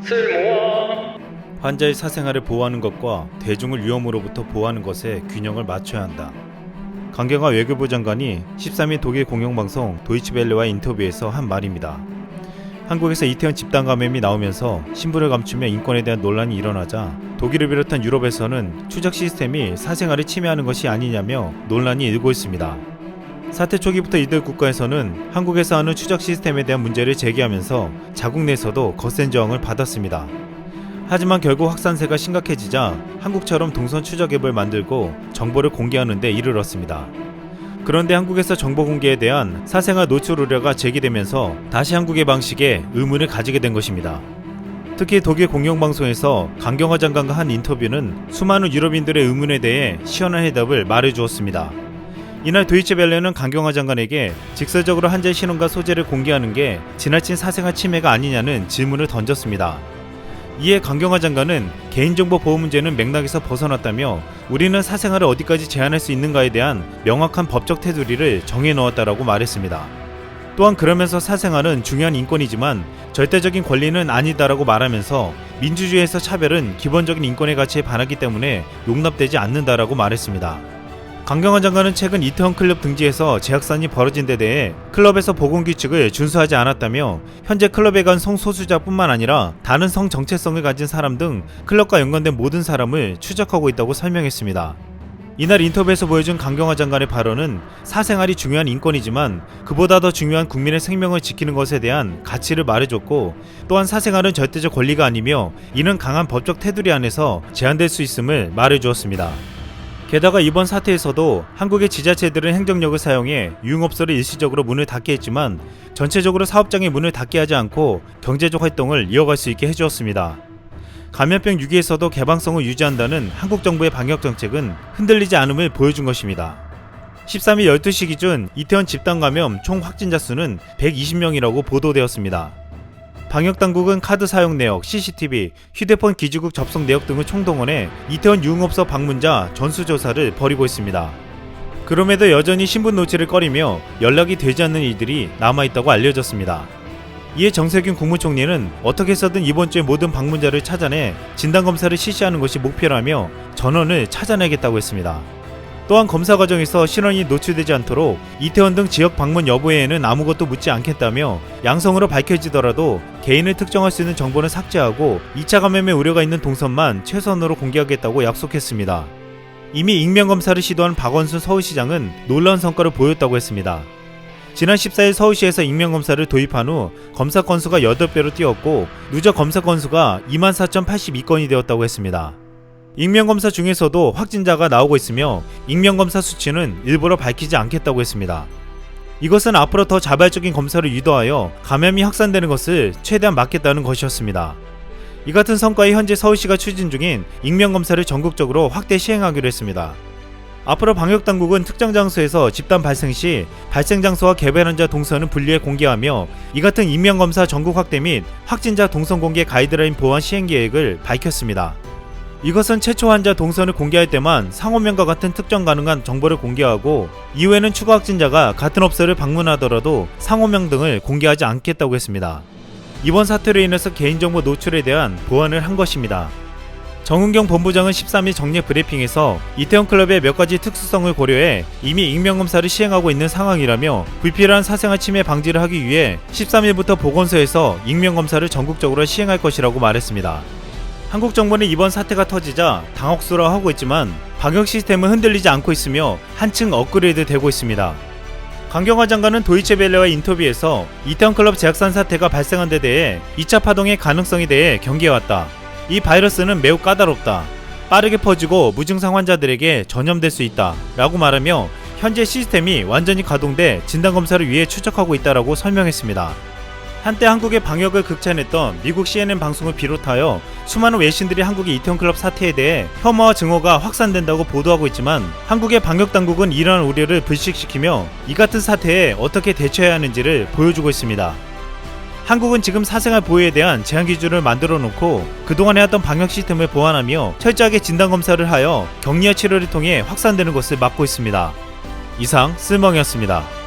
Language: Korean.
쓸모와 환자의 사생활을 보호하는 것과 대중을 위험으로부터 보호하는 것에 균형을 맞춰야 한다. 강경화 외교부 장관이 13일 독일 공영방송 도이치벨레와의 인터뷰에서 한 말입니다. 한국에서 이태원 집단 감염이 나오면서 신분을 감추며 인권에 대한 논란이 일어나자 독일을 비롯한 유럽에서는 추적 시스템이 사생활을 침해하는 것이 아니냐며 논란이 일고 있습니다. 사태 초기부터 이들 국가에서는 한국에서 하는 추적 시스템에 대한 문제를 제기하면서 자국 내에서도 거센 저항을 받았습니다. 하지만 결국 확산세가 심각해지자 한국처럼 동선 추적 앱을 만들고 정보를 공개하는 데 이르렀습니다. 그런데 한국에서 정보 공개에 대한 사생활 노출 우려가 제기되면서 다시 한국의 방식에 의문을 가지게 된 것입니다. 특히 독일 공영방송에서 강경화 장관과 한 인터뷰는 수많은 유럽인들의 의문에 대해 시원한 해답을 말해주었습니다. 이날 도이체벨레는 강경화 장관에게 직설적으로 환자의 신원과 소재를 공개하는 게 지나친 사생활 침해가 아니냐는 질문을 던졌습니다. 이에 강경화 장관은 개인정보 보호 문제는 맥락에서 벗어났다며 우리는 사생활을 어디까지 제한할 수 있는가에 대한 명확한 법적 테두리를 정해놓았다라고 말했습니다. 또한 그러면서 사생활은 중요한 인권이지만 절대적인 권리는 아니다라고 말하면서 민주주의에서 차별은 기본적인 인권의 가치에 반하기 때문에 용납되지 않는다라고 말했습니다. 강경화 장관은 최근 이태원 클럽 등지에서 재확산이 벌어진 데 대해 클럽에서 보건규칙을 준수하지 않았다며 현재 클럽에 간 성소수자뿐만 아니라 다른 성 정체성을 가진 사람 등 클럽과 연관된 모든 사람을 추적하고 있다고 설명했습니다. 이날 인터뷰에서 보여준 강경화 장관의 발언은 사생활이 중요한 인권이지만 그보다 더 중요한 국민의 생명을 지키는 것에 대한 가치를 말해줬고, 또한 사생활은 절대적 권리가 아니며 이는 강한 법적 테두리 안에서 제한될 수 있음을 말해주었습니다. 게다가 이번 사태에서도 한국의 지자체들은 행정력을 사용해 유흥업소를 일시적으로 문을 닫게 했지만 전체적으로 사업장의 문을 닫게 하지 않고 경제적 활동을 이어갈 수 있게 해주었습니다. 감염병 위기에서도 개방성을 유지한다는 한국 정부의 방역 정책은 흔들리지 않음을 보여준 것입니다. 13일 12시 기준 이태원 집단 감염 총 확진자 수는 120명이라고 보도되었습니다. 방역당국은 카드 사용 내역, CCTV, 휴대폰 기지국 접속 내역 등을 총동원해 이태원 유흥업소 방문자 전수조사를 벌이고 있습니다. 그럼에도 여전히 신분 노출을 꺼리며 연락이 되지 않는 이들이 남아있다고 알려졌습니다. 이에 정세균 국무총리는 어떻게 해서든 이번 주에 모든 방문자를 찾아내 진단검사를 실시하는 것이 목표라며 전원을 찾아내겠다고 했습니다. 또한 검사 과정에서 신원이 노출되지 않도록 이태원 등 지역 방문 여부에는 아무것도 묻지 않겠다며 양성으로 밝혀지더라도 개인을 특정할 수 있는 정보는 삭제하고 2차 감염의 우려가 있는 동선만 최선으로 공개하겠다고 약속했습니다. 이미 익명검사를 시도한 박원순 서울시장은 놀라운 성과를 보였다고 했습니다. 지난 14일 서울시에서 익명검사를 도입한 후 검사 건수가 8배로 뛰었고 누적 검사 건수가 24,082건이 되었다고 했습니다. 익명검사 중에서도 확진자가 나오고 있으며 익명검사 수치는 일부러 밝히지 않겠다고 했습니다. 이것은 앞으로 더 자발적인 검사를 유도하여 감염이 확산되는 것을 최대한 막겠다는 것이었습니다. 이 같은 성과에 현재 서울시가 추진 중인 익명검사를 전국적으로 확대 시행하기로 했습니다. 앞으로 방역당국은 특정 장소에서 집단 발생 시 발생 장소와 개별 환자 동선은 분리해 공개하며 이 같은 익명검사 전국 확대 및 확진자 동선 공개 가이드라인 보완 시행 계획을 밝혔습니다. 이것은 최초 환자 동선을 공개할 때만 상호명과 같은 특정 가능한 정보를 공개하고 이후에는 추가 확진자가 같은 업소를 방문하더라도 상호명 등을 공개하지 않겠다고 했습니다. 이번 사태로 인해서 개인정보 노출에 대한 보완을 한 것입니다. 정은경 본부장은 13일 정례 브리핑에서 이태원 클럽의 몇 가지 특수성을 고려해 이미 익명검사를 시행하고 있는 상황이라며 불필요한 사생활 침해 방지를 하기 위해 13일부터 보건소에서 익명검사를 전국적으로 시행할 것이라고 말했습니다. 한국 정부는 이번 사태가 터지자 당혹스러워하고 있지만 방역 시스템은 흔들리지 않고 있으며 한층 업그레이드 되고 있습니다. 강경화 장관은 도이체벨레와의 인터뷰에서 이태원 클럽 재확산 사태가 발생한 데 대해 2차 파동의 가능성에 대해 경계해왔다. 이 바이러스는 매우 까다롭다. 빠르게 퍼지고 무증상 환자들에게 전염될 수 있다 라고 말하며 현재 시스템이 완전히 가동돼 진단검사를 위해 추적하고 있다라고 설명했습니다. 한때 한국의 방역을 극찬했던 미국 CNN 방송을 비롯하여 수많은 외신들이 한국의 이태원 클럽 사태에 대해 혐오와 증오가 확산된다고 보도하고 있지만 한국의 방역당국은 이러한 우려를 불식시키며 이 같은 사태에 어떻게 대처해야 하는지를 보여주고 있습니다. 한국은 지금 사생활 보호에 대한 제한 기준을 만들어 놓고 그동안 해왔던 방역 시스템을 보완하며 철저하게 진단검사를 하여 격리와 치료를 통해 확산되는 것을 막고 있습니다. 이상 쓸멍이었습니다.